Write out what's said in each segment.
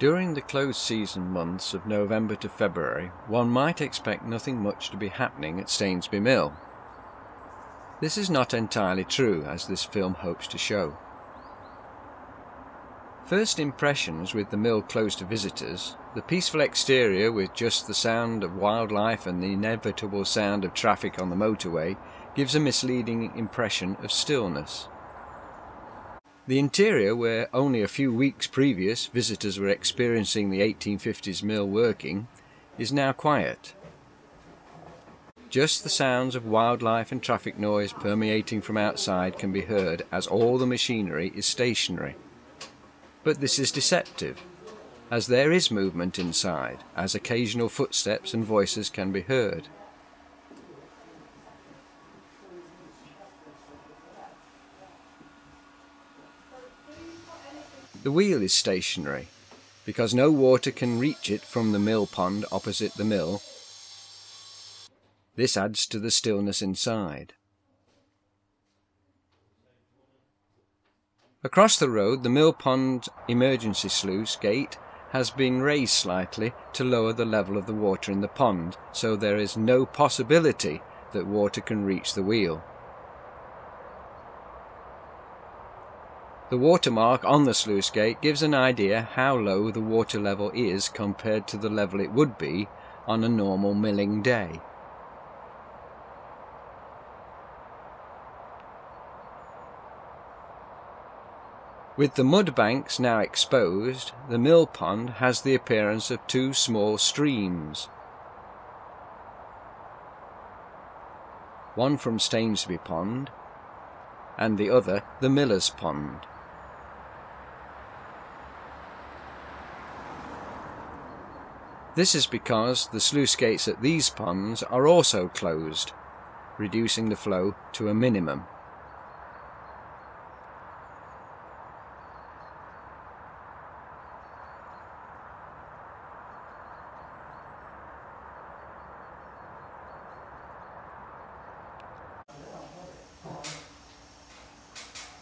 During the closed season months of November to February, one might expect nothing much to be happening at Stainsby Mill. This is not entirely true, as this film hopes to show. First impressions with the mill closed to visitors, the peaceful exterior with just the sound of wildlife and the inevitable sound of traffic on the motorway, gives a misleading impression of stillness. The interior, where only a few weeks previous visitors were experiencing the 1850s mill working, is now quiet. Just the sounds of wildlife and traffic noise permeating from outside can be heard, as all the machinery is stationary. But this is deceptive, as there is movement inside, as occasional footsteps and voices can be heard. The wheel is stationary, because no water can reach it from the mill pond opposite the mill. This adds to the stillness inside. Across the road, the mill pond emergency sluice gate has been raised slightly to lower the level of the water in the pond, so there is no possibility that water can reach the wheel. The watermark on the sluice gate gives an idea how low the water level is compared to the level it would be on a normal milling day. With the mud banks now exposed, the mill pond has the appearance of two small streams. One from Stainsby Pond and the other the Miller's Pond. This is because the sluice gates at these ponds are also closed, reducing the flow to a minimum.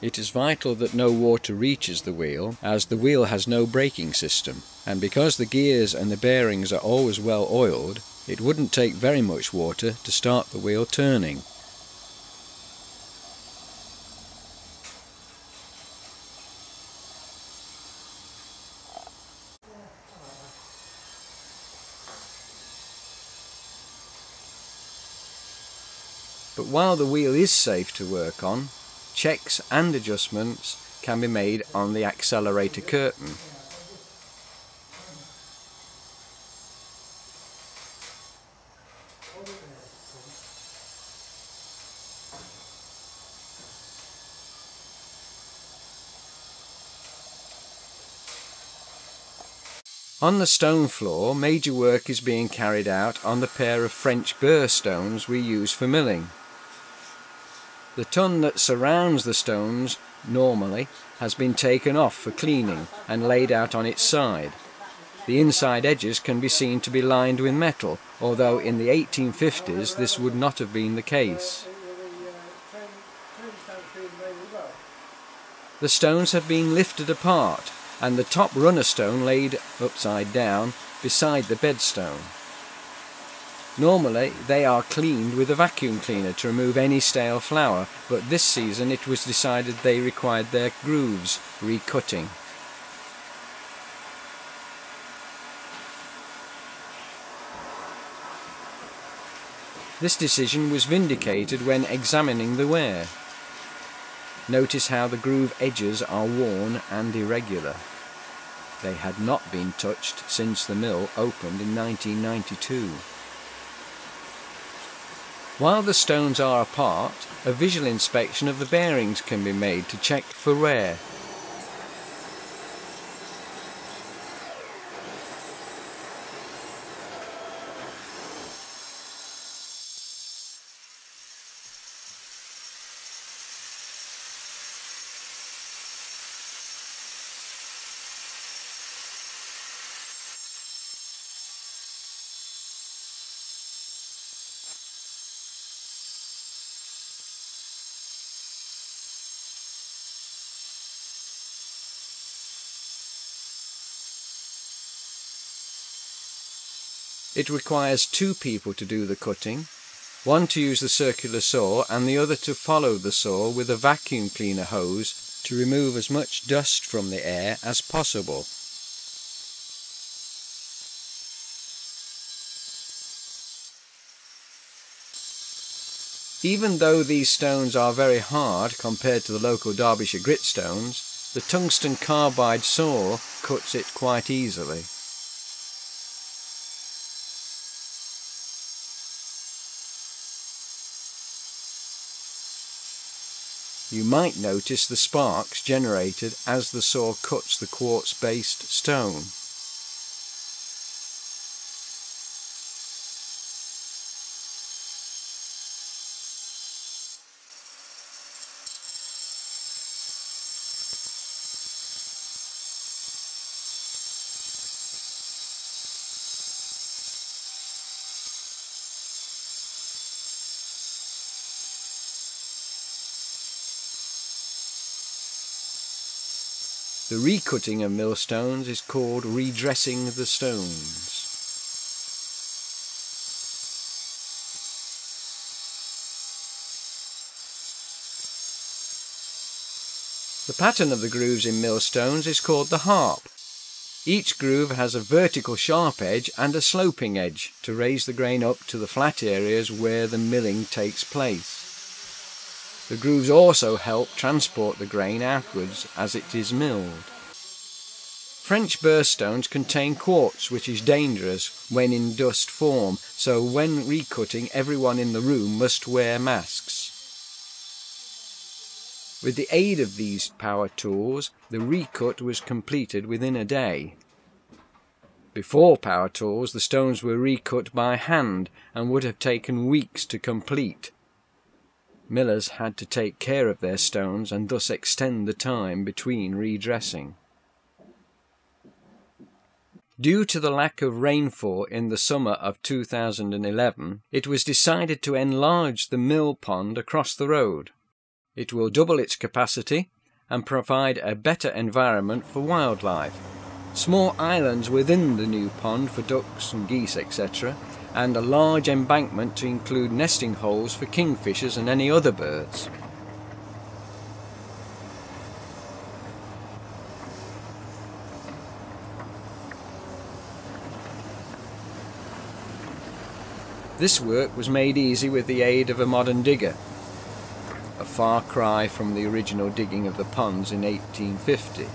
It is vital that no water reaches the wheel, as the wheel has no braking system, and because the gears and the bearings are always well oiled, it wouldn't take very much water to start the wheel turning. But while the wheel is safe to work on, checks and adjustments can be made on the accelerator curtain. On the stone floor, major work is being carried out on the pair of French Burr stones we use for milling. The ton that surrounds the stones normally has been taken off for cleaning and laid out on its side. The inside edges can be seen to be lined with metal, although in the 1850s this would not have been the case. The stones have been lifted apart and the top runner stone laid upside down beside the bedstone. Normally they are cleaned with a vacuum cleaner to remove any stale flour, but this season it was decided they required their grooves recutting. This decision was vindicated when examining the wear. Notice how the groove edges are worn and irregular. They had not been touched since the mill opened in 1992. While the stones are apart, a visual inspection of the bearings can be made to check for wear. It requires 2 people to do the cutting, one to use the circular saw and the other to follow the saw with a vacuum cleaner hose to remove as much dust from the air as possible. Even though these stones are very hard compared to the local Derbyshire grit stones, the tungsten carbide saw cuts it quite easily. You might notice the sparks generated as the saw cuts the quartz-based stone. The recutting of millstones is called redressing the stones. The pattern of the grooves in millstones is called the harp. Each groove has a vertical sharp edge and a sloping edge to raise the grain up to the flat areas where the milling takes place. The grooves also help transport the grain outwards as it is milled. French Burr stones contain quartz, which is dangerous when in dust form, so when recutting everyone in the room must wear masks. With the aid of these power tools, the recut was completed within a day. Before power tools, the stones were recut by hand and would have taken weeks to complete. Millers had to take care of their stones and thus extend the time between redressing. Due to the lack of rainfall in the summer of 2011, it was decided to enlarge the mill pond across the road. It will double its capacity and provide a better environment for wildlife. Small islands within the new pond for ducks and geese, etc., and a large embankment to include nesting holes for kingfishers and any other birds. This work was made easy with the aid of a modern digger, a far cry from the original digging of the ponds in 1850.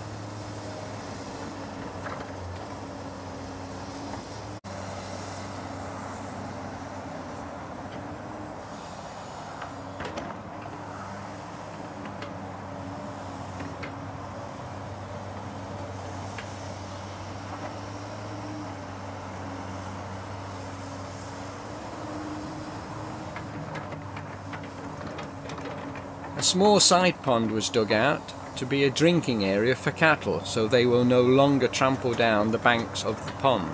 A small side pond was dug out to be a drinking area for cattle, so they will no longer trample down the banks of the pond.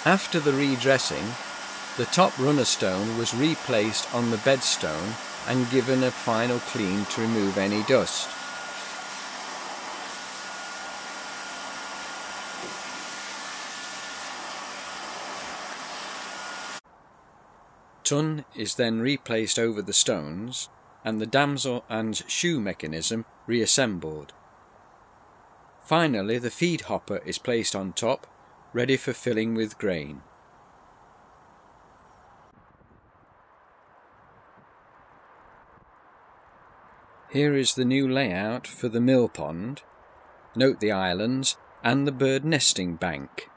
After the redressing, the top runner stone was replaced on the bedstone and given a final clean to remove any dust. Ton is then replaced over the stones and the damsel and shoe mechanism reassembled. Finally, the feed hopper is placed on top, ready for filling with grain. Here is the new layout for the mill pond. Note the islands and the bird nesting bank.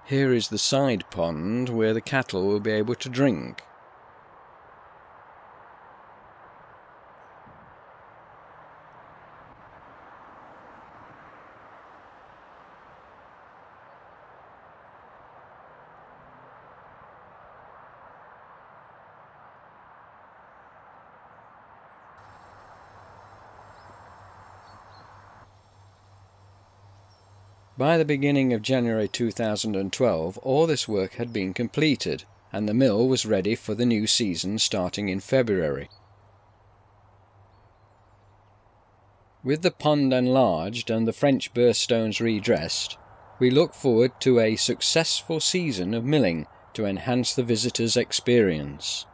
Here is the side pond where the cattle will be able to drink. By the beginning of January 2012, all this work had been completed, and the mill was ready for the new season starting in February. With the pond enlarged and the French Burr stones redressed, we look forward to a successful season of milling to enhance the visitor's experience.